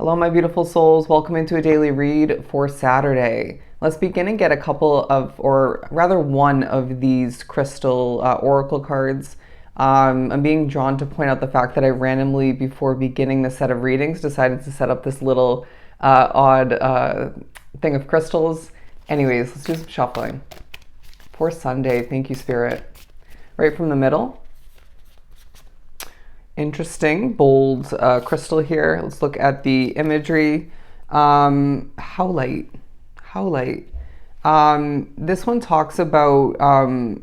Hello, my beautiful souls. Welcome into a daily read for Saturday. Let's begin and get a couple of, or rather one of these crystal oracle cards. I'm being drawn to point out the fact that I randomly, before beginning the set of readings, decided to set up this little odd thing of crystals. Anyways, let's do some shuffling. For Sunday, thank you, Spirit. Right from the middle. Interesting, bold crystal here. Let's look at the imagery. Howlite. This one talks about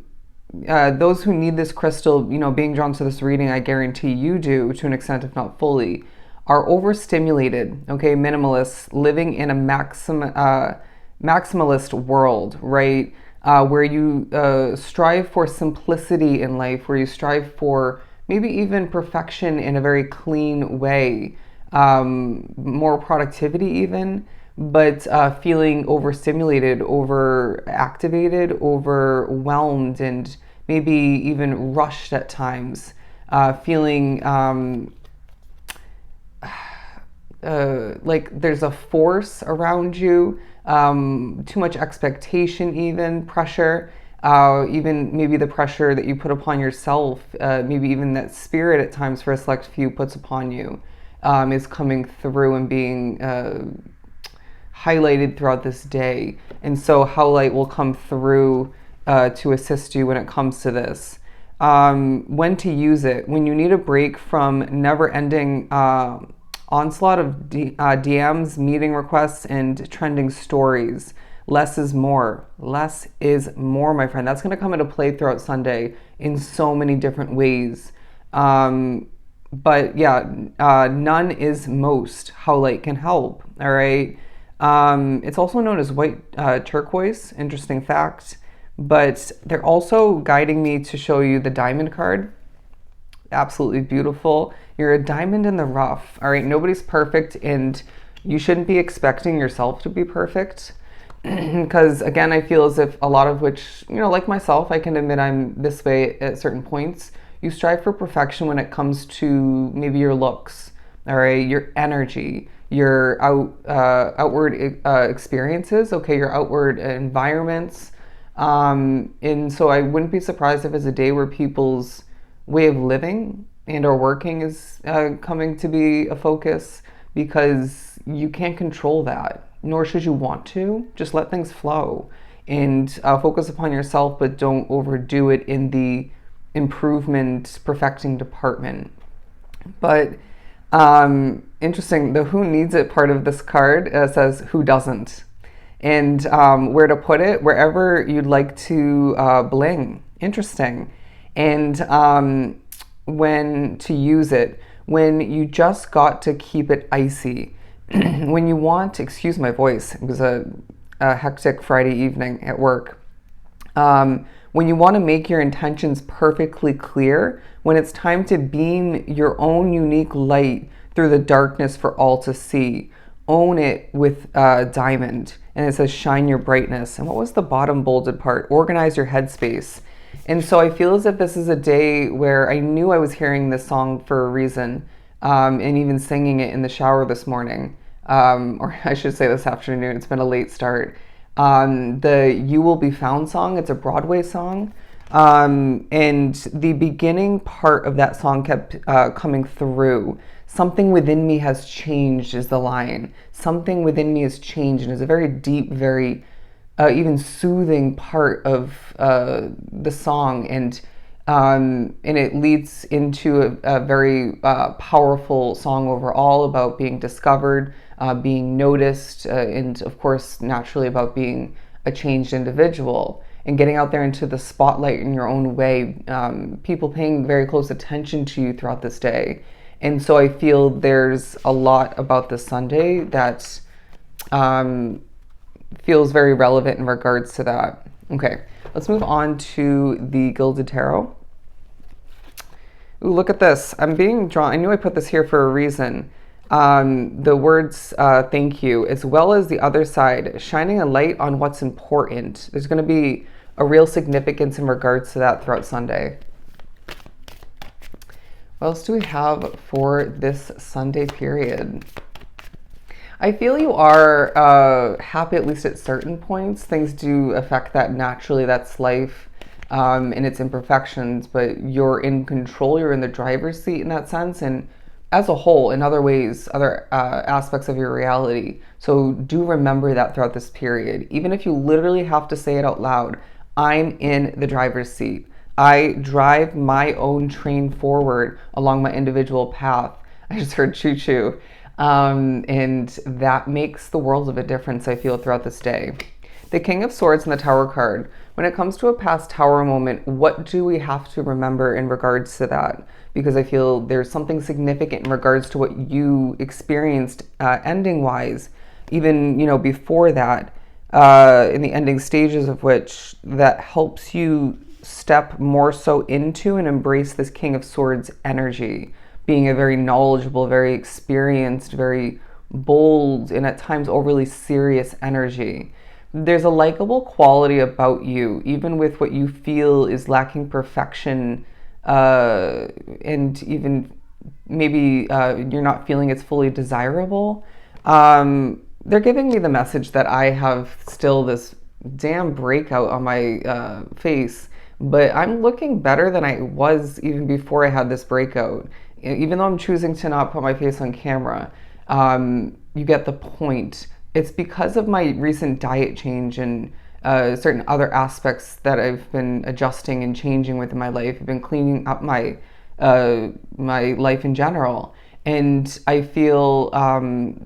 those who need this crystal, being drawn to this reading, I guarantee you do, to an extent, if not fully, are overstimulated, okay? Minimalists living in a maximalist world, right? Where you strive for simplicity in life, where you strive for maybe even perfection in a very clean way, more productivity even, but feeling overstimulated, overactivated, overwhelmed, and maybe even rushed at times, feeling like there's a force around you, too much expectation, even pressure. Even maybe the pressure that you put upon yourself, maybe even that spirit at times for a select few puts upon you, is coming through and being highlighted throughout this day. And so howlite will come through to assist you when it comes to this. When to use it. When you need a break from never-ending onslaught of DMs, meeting requests, and trending stories. Less is more. Less is more, my friend. That's going to come into play throughout Sunday in so many different ways. But yeah, none is most. Howlite can help. All right. It's also known as white turquoise. Interesting fact. But they're also guiding me to show you the diamond card. Absolutely beautiful. You're a diamond in the rough. All right. Nobody's perfect, and you shouldn't be expecting yourself to be perfect. Because again, I feel as if a lot of which, like myself, I can admit I'm this way at certain points. You strive for perfection when it comes to maybe your looks, all right, your energy, your outward experiences, okay, your outward environments. And so I wouldn't be surprised if it's a day where people's way of living and or working is coming to be a focus, because you can't control that, nor should you want to. Just let things flow and focus upon yourself, but don't overdo it in the improvement, perfecting department. But interesting, the who needs it part of this card says who doesn't. And where to put it, wherever you'd like to bling. Interesting. And when to use it, when you just got to keep it icy. When you want, excuse my voice, it was a hectic Friday evening at work. When you want to make your intentions perfectly clear, when it's time to beam your own unique light through the darkness for all to see, own it with diamond. And it says shine your brightness. And what was the bottom bolded part? Organize your headspace. And so I feel as if this is a day where I knew I was hearing this song for a reason, and even singing it in the shower this morning. Or I should say this afternoon. It's been a late start. The You Will Be Found song, it's a Broadway song. And the beginning part of that song kept coming through. Something within me has changed is the line. Something within me has changed, and it's a very deep, very even soothing part of the song. And it leads into a very powerful song overall about being discovered, being noticed, and of course, naturally about being a changed individual and getting out there into the spotlight in your own way, people paying very close attention to you throughout this day. And so I feel there's a lot about this Sunday that feels very relevant in regards to that. Okay, let's move on to the Gilded Tarot. Ooh, look at this. I'm being drawn. I knew I put this here for a reason. The words thank you, as well as the other side, shining a light on what's important. There's going to be a real significance in regards to that throughout Sunday. What else do we have for this Sunday period? I feel you are happy at least at certain points. Things do affect that naturally. That's life in its imperfections, but you're in control. You're in the driver's seat in that sense. And as a whole, in other ways, other aspects of your reality. So do remember that throughout this period. Even if you literally have to say it out loud, I'm in the driver's seat. I drive my own train forward along my individual path. I just heard choo choo. And that makes the world of a difference, I feel, throughout this day. The King of Swords and the Tower card. When it comes to a past Tower moment, what do we have to remember in regards to that? Because I feel there's something significant in regards to what you experienced ending wise, even, before that, in the ending stages of which that helps you step more so into and embrace this King of Swords energy, being a very knowledgeable, very experienced, very bold, and at times overly serious energy. There's a likable quality about you, even with what you feel is lacking perfection, and even maybe you're not feeling it's fully desirable. They're giving me the message that I have still this damn breakout on my face, but I'm looking better than I was even before I had this breakout. Even though I'm choosing to not put my face on camera, you get the point. It's because of my recent diet change and certain other aspects that I've been adjusting and changing within my life. I've been cleaning up my life in general, and I feel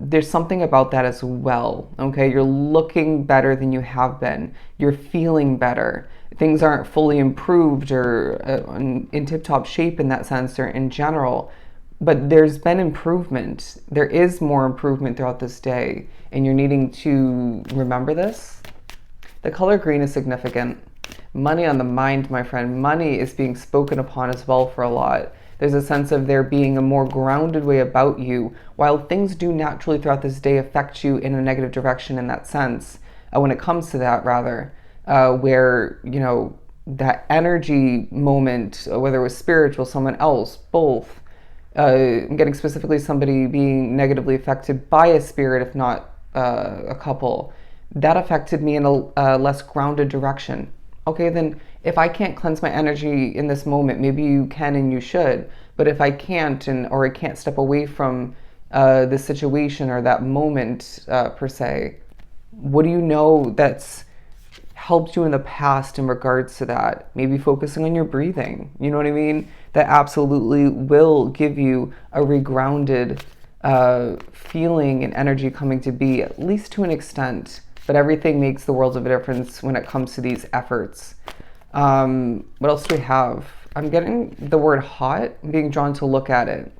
there's something about that as well. Okay, you're looking better than you have been. You're feeling better. Things aren't fully improved or in tip-top shape in that sense or in general, but there's been improvement. There is more improvement throughout this day, and you're needing to remember this. The color green is significant. Money on the mind, my friend. Money is being spoken upon as well for a lot. There's a sense of there being a more grounded way about you, while things do naturally throughout this day affect you in a negative direction in that sense, when it comes to that rather, where, that energy moment, whether it was spiritual, someone else, both, I'm getting specifically somebody being negatively affected by a spirit, if not a couple, that affected me in a less grounded direction. Okay, then if I can't cleanse my energy in this moment, maybe you can and you should. But if I can't, or I can't step away from the situation or that moment per se, what do you know that's helped you in the past in regards to that? Maybe focusing on your breathing. You know what I mean? That absolutely will give you a regrounded feeling and energy coming to be, at least to an extent. But everything makes the world of a difference when it comes to these efforts. What else do we have? I'm getting the word hot. I'm being drawn to look at it.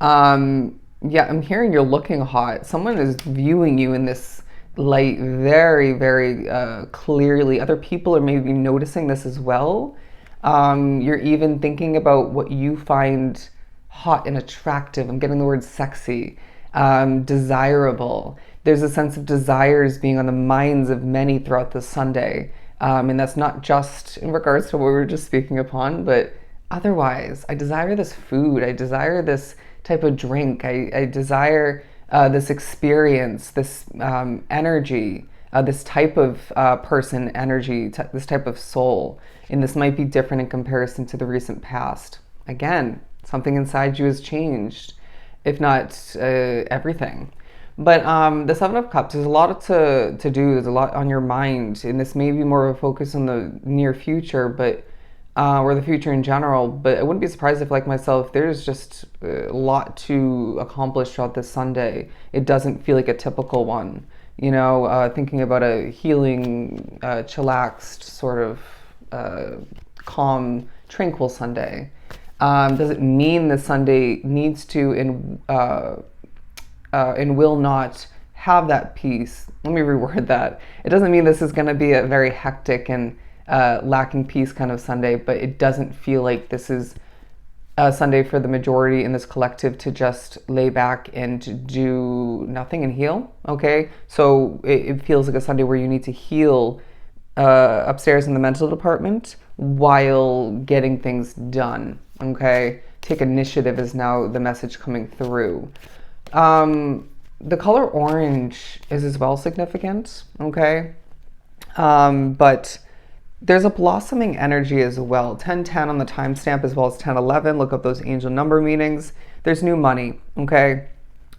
Yeah, I'm hearing you're looking hot. Someone is viewing you in this light very, very clearly. Other people are maybe noticing this as well. You're even thinking about what you find hot and attractive. I'm getting the word sexy, desirable. There's a sense of desires being on the minds of many throughout this Sunday. And that's not just in regards to what we were just speaking upon, but otherwise. I desire this food. I desire this type of drink. I desire this experience, this energy, this type of person energy, this type of soul. And this might be different in comparison to the recent past. Again, something inside you has changed, if not everything. But the Seven of Cups, there's a lot to do. There's a lot on your mind. And this may be more of a focus on the near future, but or the future in general. But I wouldn't be surprised if, like myself, there's just a lot to accomplish throughout this Sunday. It doesn't feel like a typical one. Thinking about a healing, chillaxed, sort of calm, tranquil Sunday. Doesn't mean the Sunday needs to and will not have that peace. Let me reword that. It doesn't mean this is going to be a very hectic and lacking peace kind of Sunday, but it doesn't feel like this is a Sunday for the majority in this collective to just lay back and do nothing and heal. Okay, so it feels like a Sunday where you need to heal upstairs in the mental department while getting things done. Okay, take initiative is now the message coming through. the color orange is as well significant, okay? But there's a blossoming energy as well. 1010 on the timestamp as well as 1011. Look up those angel number meanings. There's new money, okay?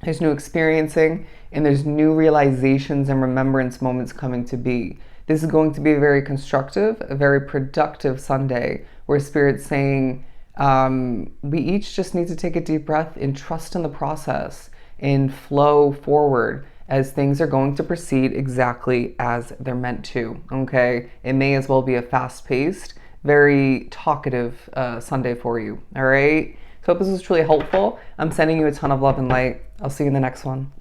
There's new experiencing, and there's new realizations and remembrance moments coming to be. This is going to be a very constructive, a very productive Sunday where Spirit's saying we each just need to take a deep breath and trust in the process and flow forward as things are going to proceed exactly as they're meant to, okay? It may as well be a fast-paced, very talkative Sunday for you, all right? So I hope this was truly helpful. I'm sending you a ton of love and light. I'll see you in the next one.